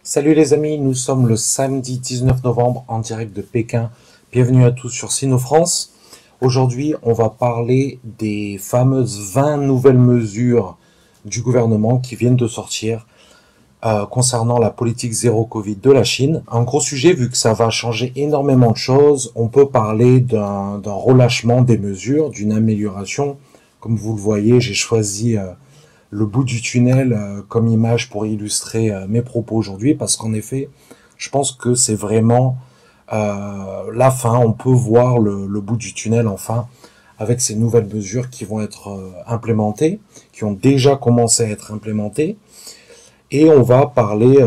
Salut les amis, nous sommes le samedi 19 novembre en direct de Pékin. Bienvenue à tous sur Sino-France. Aujourd'hui, on va parler des fameuses 20 nouvelles mesures du gouvernement qui viennent de sortir concernant la politique zéro Covid de la Chine. Un gros sujet vu que ça va changer énormément de choses. On peut parler d'un relâchement des mesures, d'une amélioration. Comme vous le voyez, j'ai choisi le bout du tunnel comme image pour illustrer mes propos aujourd'hui, parce qu'en effet, je pense que c'est vraiment la fin. On peut voir le bout du tunnel enfin, avec ces nouvelles mesures qui vont être implémentées, qui ont déjà commencé à être implémentées. Et on va parler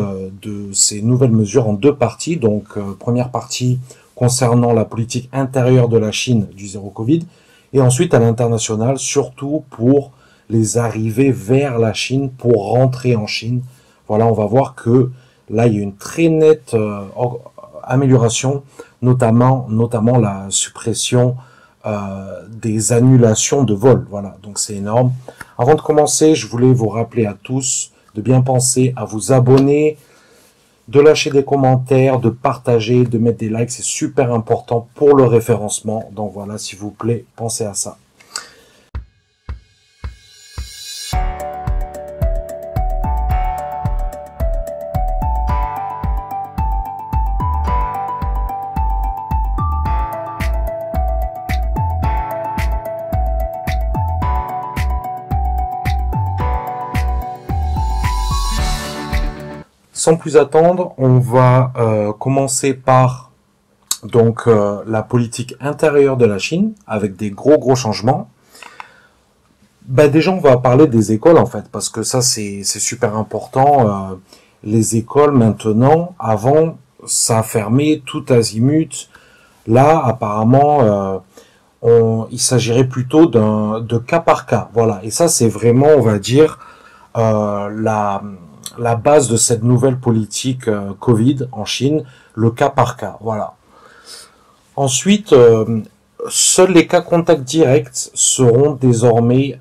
de ces nouvelles mesures en deux parties. Donc, première partie concernant la politique intérieure de la Chine du zéro Covid, et ensuite à l'international, surtout pour les arrivées vers la Chine, pour rentrer en Chine. Voilà, on va voir que là, il y a une très nette amélioration, notamment la suppression des annulations de vols. Voilà, donc c'est énorme. Avant de commencer, je voulais vous rappeler à tous de bien penser à vous abonner, de lâcher des commentaires, de partager, de mettre des likes, c'est super important pour le référencement. Donc voilà, s'il vous plaît, pensez à ça. Sans plus attendre, on va commencer par donc la politique intérieure de la Chine avec des gros changements. Déjà, on va parler des écoles en fait, parce que ça c'est super important. Les écoles maintenant, avant ça fermait tout azimut. Là, apparemment, il s'agirait plutôt de cas par cas. Voilà, et ça c'est vraiment, on va dire, la base de cette nouvelle politique Covid en Chine, le cas par cas. Voilà. Ensuite, seuls les cas contacts directs seront désormais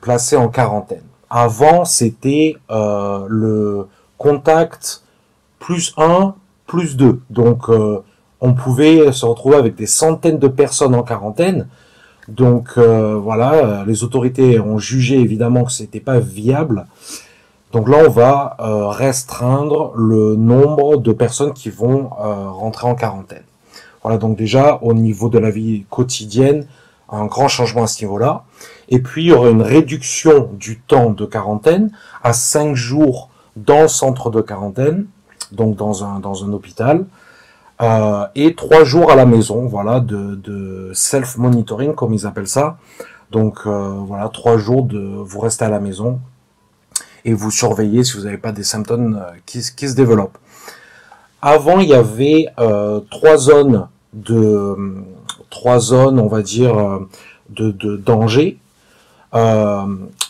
placés en quarantaine. Avant, c'était le contact plus 1, plus 2. Donc, on pouvait se retrouver avec des centaines de personnes en quarantaine. Donc, voilà, les autorités ont jugé évidemment que c'était pas viable. Donc là, on va restreindre le nombre de personnes qui vont rentrer en quarantaine. Voilà, donc déjà, au niveau de la vie quotidienne, un grand changement à ce niveau-là. Et puis, il y aura une réduction du temps de quarantaine à 5 jours dans le centre de quarantaine, donc dans un hôpital, et 3 jours à la maison, voilà, de self-monitoring, comme ils appellent ça. Donc voilà, 3 jours de vous restez à la maison, et vous surveillez si vous n'avez pas des symptômes qui se développent. Avant, il y avait trois zones, on va dire, de danger,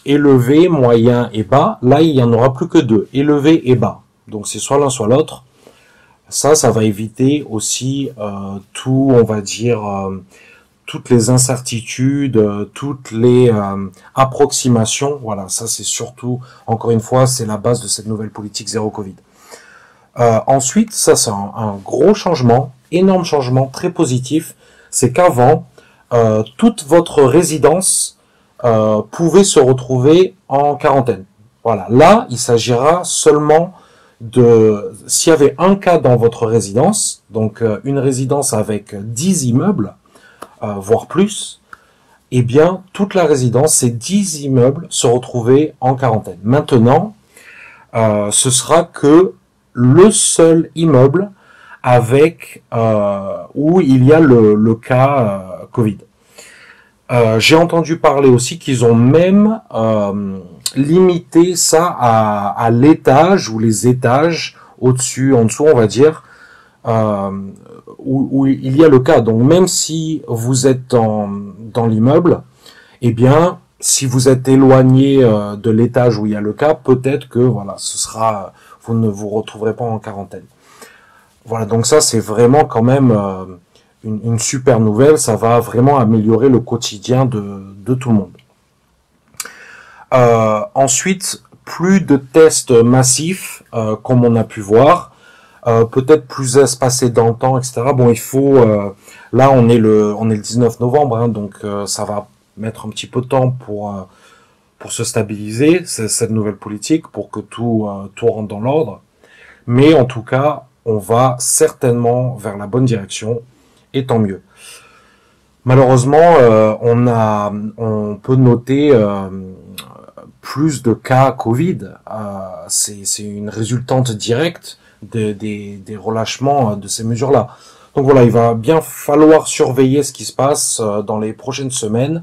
élevé, moyen et bas. Là, il y en aura plus que deux, élevé et bas. Donc c'est soit l'un soit l'autre. Ça va éviter aussi tout, on va dire, toutes les incertitudes, toutes les approximations. Voilà, ça c'est surtout, encore une fois, c'est la base de cette nouvelle politique zéro Covid. Ensuite, ça c'est un gros changement, énorme changement, très positif. C'est qu'avant, toute votre résidence pouvait se retrouver en quarantaine. Voilà, là, il s'agira seulement s'il y avait un cas dans votre résidence, donc une résidence avec 10 immeubles, voire plus, eh bien, toute la résidence, ces 10 immeubles se retrouvaient en quarantaine. Maintenant, ce sera que le seul immeuble avec où il y a le cas Covid. J'ai entendu parler aussi qu'ils ont même limité ça à l'étage ou les étages au-dessus, en dessous, on va dire, où il y a le cas. Donc même si vous êtes dans l'immeuble, eh bien, si vous êtes éloigné de l'étage où il y a le cas, peut-être que voilà, vous ne vous retrouverez pas en quarantaine. Voilà, donc ça c'est vraiment quand même une super nouvelle. Ça va vraiment améliorer le quotidien de tout le monde. Ensuite, plus de tests massifs, comme on a pu voir, peut-être plus espacés dans le temps, etc. Bon, il faut, là on est le 19 novembre, hein, donc ça va mettre un petit peu de temps pour se stabiliser, cette nouvelle politique, pour que tout rentre dans l'ordre. Mais en tout cas, on va certainement vers la bonne direction, et tant mieux. Malheureusement, on peut noter plus de cas Covid. C'est une résultante directe des relâchements de ces mesures-là. Donc voilà, il va bien falloir surveiller ce qui se passe dans les prochaines semaines.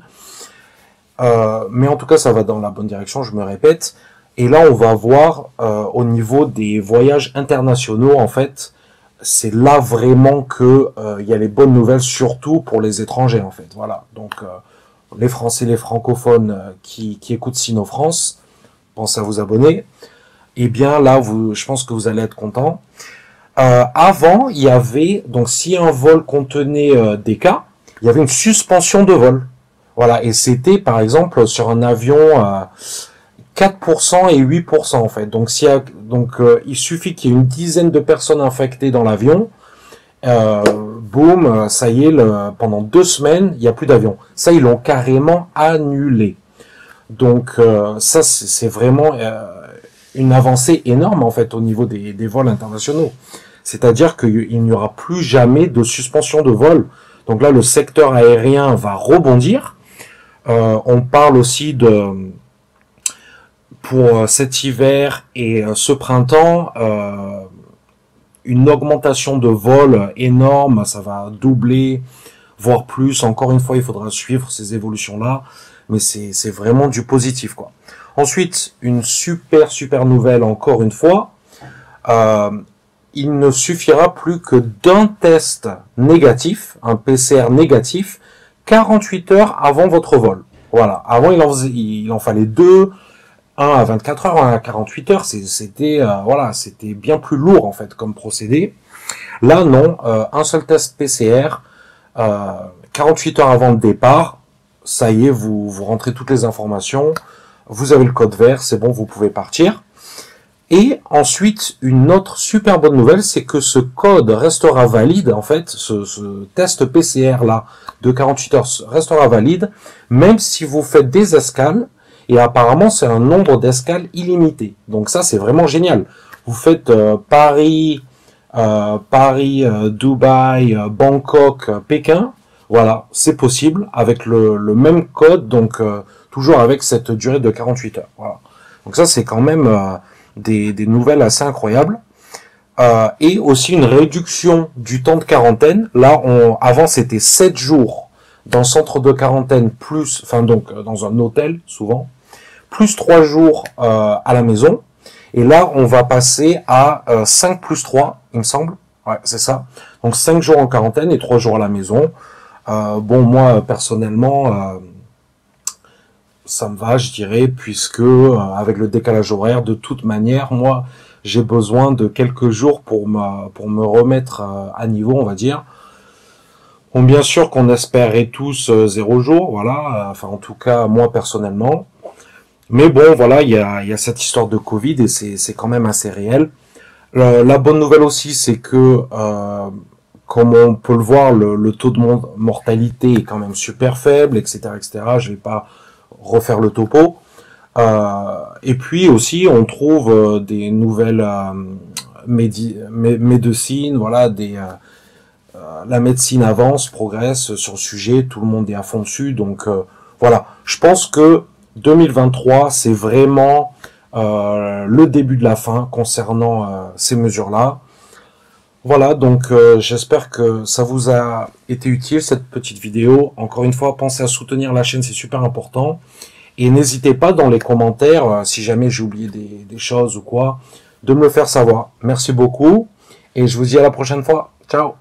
Mais en tout cas, ça va dans la bonne direction, je me répète. Et là, on va voir au niveau des voyages internationaux, en fait, c'est là vraiment que il y a les bonnes nouvelles, surtout pour les étrangers, en fait. Voilà. Donc les Français, les francophones qui écoutent Sino France, pensez à vous abonner. Eh bien là, je pense que vous allez être contents. Avant, il y avait, donc si un vol contenait des cas, il y avait une suspension de vol. Voilà, et c'était par exemple sur un avion 4% et 8% en fait. Donc il suffit qu'il y ait une dizaine de personnes infectées dans l'avion, boum, ça y est, pendant 2 semaines, il n'y a plus d'avion. Ça, ils l'ont carrément annulé. Donc ça, c'est vraiment une avancée énorme en fait au niveau des vols internationaux. C'est-à-dire qu'il n'y aura plus jamais de suspension de vol. Donc là, le secteur aérien va rebondir. On parle aussi pour cet hiver et ce printemps, une augmentation de vol énorme, ça va doubler, voire plus. Encore une fois, il faudra suivre ces évolutions-là, mais c'est vraiment du positif, quoi. Ensuite, une super nouvelle, encore une fois, il ne suffira plus que d'un test négatif, un PCR négatif, 48 heures avant votre vol. Voilà. Avant, il en fallait 2, un à 24 heures, un à 48 heures. C'était voilà, c'était bien plus lourd en fait comme procédé. Là, non, un seul test PCR, 48 heures avant le départ. Ça y est, vous rentrez toutes les informations. Vous avez le code vert, c'est bon, vous pouvez partir. Et ensuite, une autre super bonne nouvelle, c'est que ce code restera valide, en fait, ce test PCR là de 48 heures restera valide, même si vous faites des escales, et apparemment c'est un nombre d'escales illimité. Donc ça, c'est vraiment génial. Vous faites Paris, Dubaï, Bangkok, Pékin, voilà, c'est possible avec le même code, donc toujours avec cette durée de 48 heures. Voilà. Donc ça, c'est quand même des nouvelles assez incroyables. Et aussi une réduction du temps de quarantaine. Là, avant, c'était 7 jours dans le centre de quarantaine, plus, enfin donc dans un hôtel, souvent, plus 3 jours à la maison. Et là, on va passer à 5 plus 3, il me semble. Ouais, c'est ça. Donc 5 jours en quarantaine et 3 jours à la maison. Bon, moi, personnellement, ça me va, je dirais, puisque avec le décalage horaire, de toute manière, moi, j'ai besoin de quelques jours pour me remettre à niveau, on va dire. Bon, bien sûr qu'on espérait tous 0 jour, voilà, enfin en tout cas moi personnellement. Mais bon, voilà, il y a cette histoire de Covid et c'est quand même assez réel. La bonne nouvelle aussi, c'est que comme on peut le voir, le taux de mortalité est quand même super faible, etc., etc. Je vais pas refaire le topo. Et puis aussi, on trouve des nouvelles médecines, voilà, la médecine avance, progresse sur le sujet, tout le monde est à fond dessus. Donc voilà, je pense que 2023, c'est vraiment le début de la fin concernant ces mesures-là. Voilà, donc j'espère que ça vous a été utile, cette petite vidéo. Encore une fois, pensez à soutenir la chaîne, c'est super important. Et n'hésitez pas dans les commentaires, si jamais j'ai oublié des choses ou quoi, de me le faire savoir. Merci beaucoup, et je vous dis à la prochaine fois. Ciao!